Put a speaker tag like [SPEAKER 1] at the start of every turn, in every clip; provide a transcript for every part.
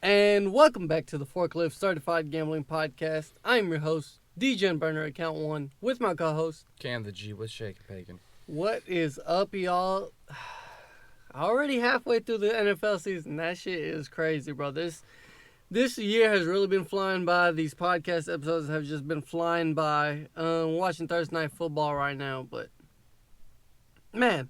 [SPEAKER 1] And welcome back to the Forklift Certified Gambling Podcast. I'm your host, DGen Burner Account 1, with my co-host,
[SPEAKER 2] Cam the G, what's shaking, Pagan?
[SPEAKER 1] What is up, y'all? Already halfway through the NFL season. That shit is crazy, bro. This year has really been flying by. These podcast episodes have just been flying by. Watching Thursday Night Football right now, but man.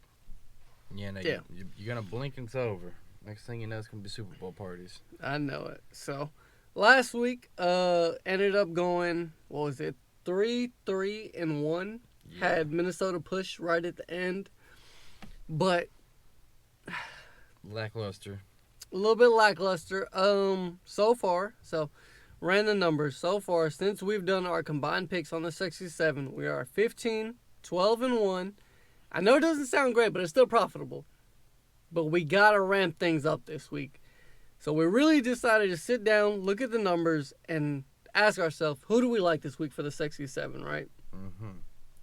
[SPEAKER 2] Yeah, no,
[SPEAKER 1] Yeah.
[SPEAKER 2] you're going to blink and it's over. Next thing you know, it's going to be Super Bowl parties.
[SPEAKER 1] I know it. So, last week, ended up going, 3-3-1.
[SPEAKER 2] Yeah.
[SPEAKER 1] Had Minnesota push right at the end. But
[SPEAKER 2] Lackluster.
[SPEAKER 1] a little bit lackluster. So far, ran the numbers. So far, since we've done our combined picks on the 67, we are 15, 12-1. I know it doesn't sound great, but it's still profitable. But we got to ramp things up this week. So we really decided to sit down, look at the numbers, and ask ourselves, who do we like this week for the 67, right?
[SPEAKER 2] Mm-hmm.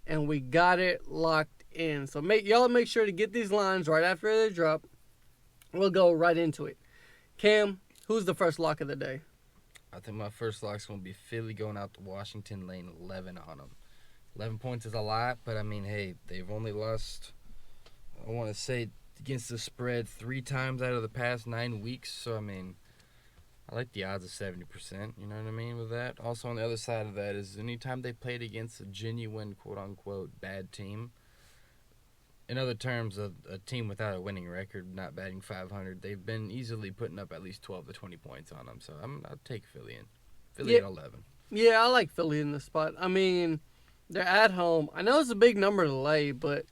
[SPEAKER 1] And we got it locked in. So y'all make sure to get these lines right after they drop. We'll go right into it. Cam, who's the first lock of the day?
[SPEAKER 2] I think my first lock's going to be Philly going out to Washington, laying 11 on them. 11 points is a lot, but I mean, hey, they've only lost, I want to say, against the spread 3 times out of the past 9 weeks. So, I mean, I like the odds of 70%, you know what I mean, with that. Also, on the other side of that is anytime they played against a genuine, quote-unquote, bad team, in other terms, a team without a winning record, not batting 500, they've been easily putting up at least 12 to 20 points on them. So, I'll take Philly in. Philly at 11.
[SPEAKER 1] Yeah, I like Philly in this spot. I mean, they're at home. I know it's a big number to lay, but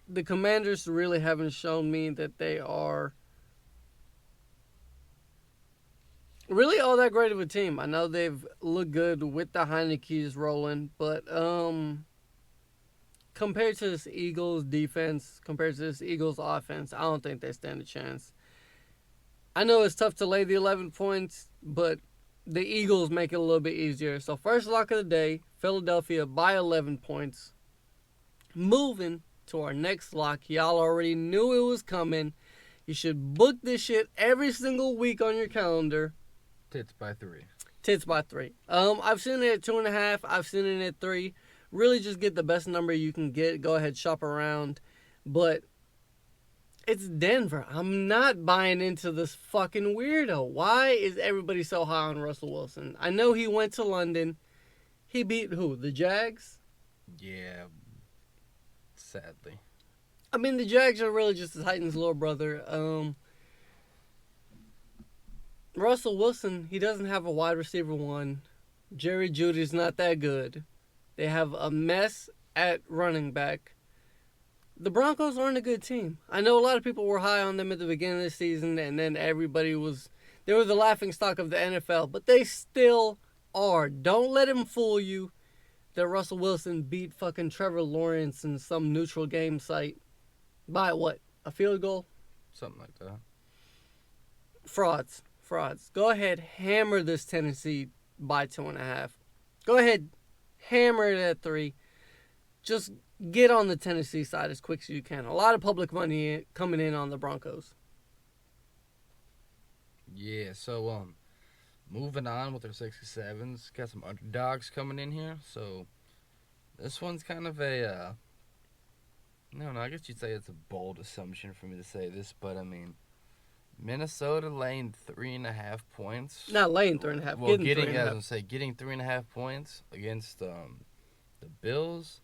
[SPEAKER 1] the Commanders really haven't shown me that they are really all that great of a team. I know they've looked good with the Heineke's rolling, but compared to this Eagles defense, compared to this Eagles offense, I don't think they stand a chance. I know it's tough to lay the 11 points, but the Eagles make it a little bit easier. So first lock of the day, Philadelphia by 11 points. Moving to our next lock. Y'all already knew it was coming. You should book this shit every single week on your calendar.
[SPEAKER 2] Tits by 3.
[SPEAKER 1] Tits by 3. I've seen it at 2.5. I've seen it at 3. Really just get the best number you can get. Go ahead, shop around. But it's Denver. I'm not buying into this fucking weirdo. Why is everybody so high on Russell Wilson? I know he went to London. He beat who? The Jags?
[SPEAKER 2] Yeah, sadly.
[SPEAKER 1] I mean, the Jags are really just the Titans' little brother. Russell Wilson, he doesn't have a wide receiver one. Jerry Jeudy's not that good. They have a mess at running back. The Broncos aren't a good team. I know a lot of people were high on them at the beginning of the season, and then they were the laughingstock of the NFL, but they still are. Don't let him fool you that Russell Wilson beat fucking Trevor Lawrence in some neutral game site by what? A field goal?
[SPEAKER 2] Something like that.
[SPEAKER 1] Frauds. Go ahead, hammer this Tennessee by 2.5. Go ahead, hammer it at 3. Just get on the Tennessee side as quick as you can. A lot of public money coming in on the Broncos.
[SPEAKER 2] Yeah, so moving on with our 67s, got some underdogs coming in here. So this one's kind of I don't know, I guess you'd say it's a bold assumption for me to say this, but I mean, Minnesota laying 3.5 points.
[SPEAKER 1] Not laying 3.5.
[SPEAKER 2] Well,
[SPEAKER 1] getting
[SPEAKER 2] 3.5. Getting 3.5 points against the Bills.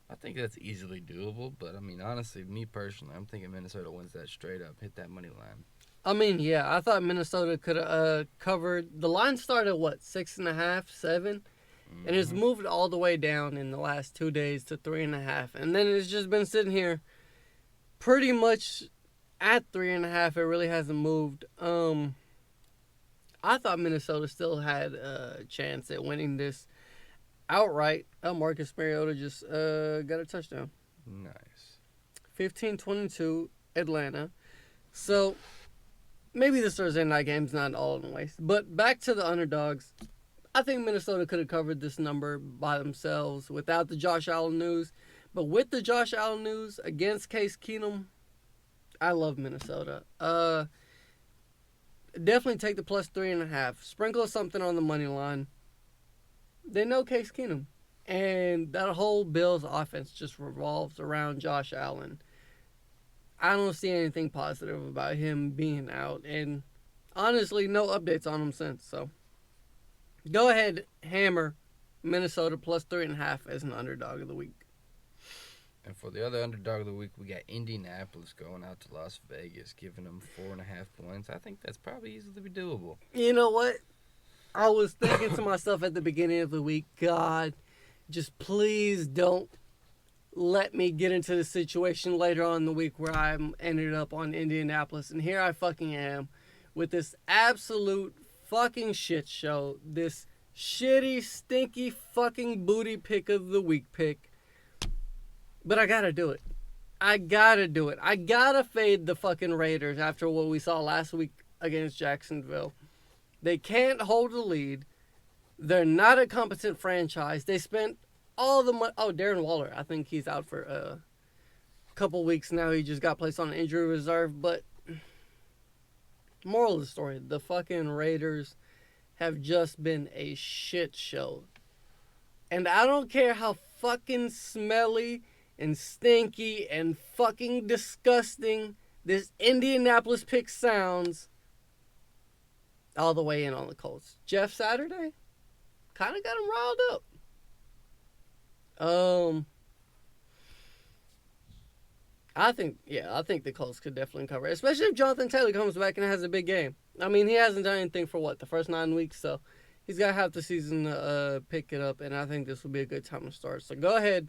[SPEAKER 2] I think that's easily doable, but I mean, honestly, me personally, I'm thinking Minnesota wins that straight up, hit that money line.
[SPEAKER 1] I mean, yeah, I thought Minnesota could have covered. The line started at what, 6.5, 7, and it's moved all the way down in the last 2 days to 3.5, and then it's just been sitting here, pretty much at 3.5. It really hasn't moved. I thought Minnesota still had a chance at winning this outright. Marcus Mariota just got a touchdown.
[SPEAKER 2] Nice.
[SPEAKER 1] 15-22 Atlanta. So maybe this Thursday night game's not all in the waste. But back to the underdogs. I think Minnesota could have covered this number by themselves without the Josh Allen news. But with the Josh Allen news against Case Keenum, I love Minnesota. Definitely take the plus 3.5. Sprinkle something on the money line. They know Case Keenum. And that whole Bills offense just revolves around Josh Allen. I don't see anything positive about him being out. And honestly, no updates on him since. So go ahead, hammer Minnesota plus 3.5 as an underdog of the week.
[SPEAKER 2] And for the other underdog of the week, we got Indianapolis going out to Las Vegas, giving them 4.5 points. I think that's probably easily doable.
[SPEAKER 1] You know what? I was thinking to myself at the beginning of the week, God, just please don't let me get into the situation later on in the week where I'm ended up on Indianapolis. And here I fucking am with this absolute fucking shit show. This shitty, stinky fucking booty pick of the week pick. But I gotta do it. I gotta do it. I gotta fade the fucking Raiders after what we saw last week against Jacksonville. They can't hold a lead. They're not a competent franchise. They spent all the money. Oh, Darren Waller. I think he's out for a couple weeks now. He just got placed on injury reserve. But moral of the story, the fucking Raiders have just been a shit show. And I don't care how fucking smelly and stinky and fucking disgusting this Indianapolis pick sounds, all the way in on the Colts. Jeff Saturday kind of got him riled up. I think the Colts could definitely cover it, especially if Jonathan Taylor comes back and has a big game. I mean, he hasn't done anything for the first 9 weeks, so he's got half the season to pick it up, and I think this will be a good time to start. So go ahead,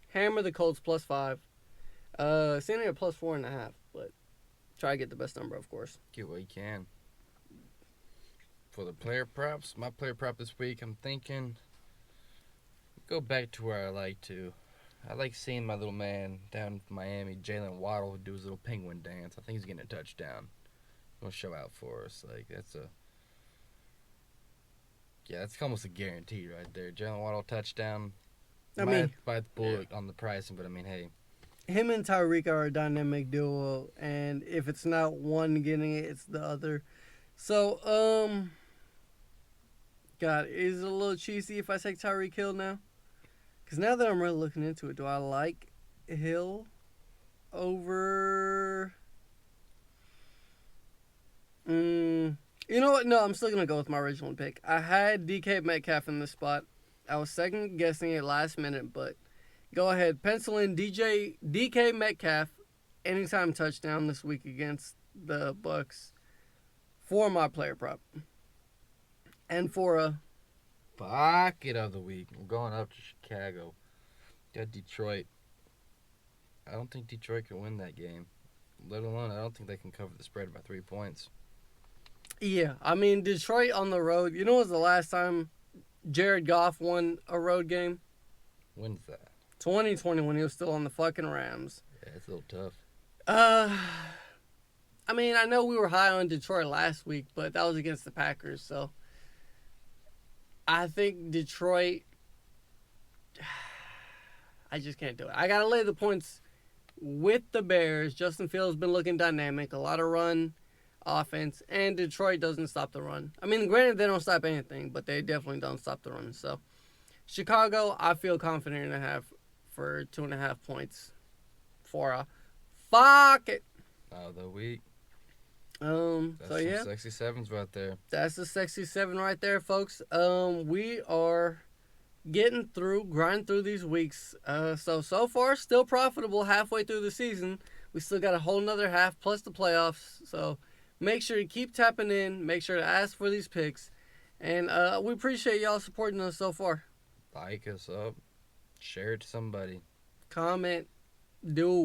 [SPEAKER 1] hammer the Colts plus 5. Seeing it at plus 4.5, but try to get the best number, of course.
[SPEAKER 2] Get what you can. For the player props, my player prop this week, I'm thinking go back to where I like to. I like seeing my little man down in Miami, Jalen Waddle, do his little penguin dance. I think he's getting a touchdown. He'll show out for us. That's almost a guarantee right there. Jalen Waddle touchdown. I might bite the bullet on the pricing, but I mean, hey.
[SPEAKER 1] Him and Tyreek are a dynamic duo, and if it's not one getting it, it's the other. So, God, is it a little cheesy if I take Tyreek Hill now? Because now that I'm really looking into it, do I like Hill over... You know what? No, I'm still going to go with my original pick. I had DK Metcalf in this spot. I was second guessing it last minute, but go ahead. Pencil in DK Metcalf anytime touchdown this week against the Bucks for my player prop. And for a
[SPEAKER 2] pocket of the week, we're going up to Chicago. Got Detroit. I don't think Detroit can win that game. Let alone, I don't think they can cover the spread by 3 points.
[SPEAKER 1] Yeah, I mean, Detroit on the road. You know when was the last time Jared Goff won a road game?
[SPEAKER 2] When's that?
[SPEAKER 1] 2020 when he was still on the fucking Rams.
[SPEAKER 2] Yeah, it's a little tough.
[SPEAKER 1] I mean, I know we were high on Detroit last week, but that was against the Packers, so I think Detroit, I just can't do it. I got to lay the points with the Bears. Justin Fields has been looking dynamic, a lot of run offense, and Detroit doesn't stop the run. I mean, granted, they don't stop anything, but they definitely don't stop the run. So, Chicago, I feel confident in a half for 2.5 points for a fuck it.
[SPEAKER 2] Of the week.
[SPEAKER 1] That's
[SPEAKER 2] some sexy sevens right there.
[SPEAKER 1] That's the sexy 7 right there, folks. We are getting grinding through these weeks. So far, still profitable halfway through the season. We still got a whole nother half plus the playoffs. So make sure you keep tapping in. Make sure to ask for these picks. And we appreciate y'all supporting us so far.
[SPEAKER 2] Like us up. Share it to somebody.
[SPEAKER 1] Comment. Do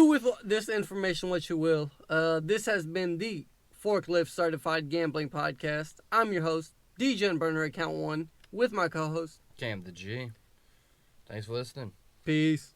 [SPEAKER 1] with this information what you will. This has been the Forklift Certified Gambling Podcast. I'm your host, DGen Burner Account 1, with my co-host,
[SPEAKER 2] Cam the G. Thanks for listening.
[SPEAKER 1] Peace.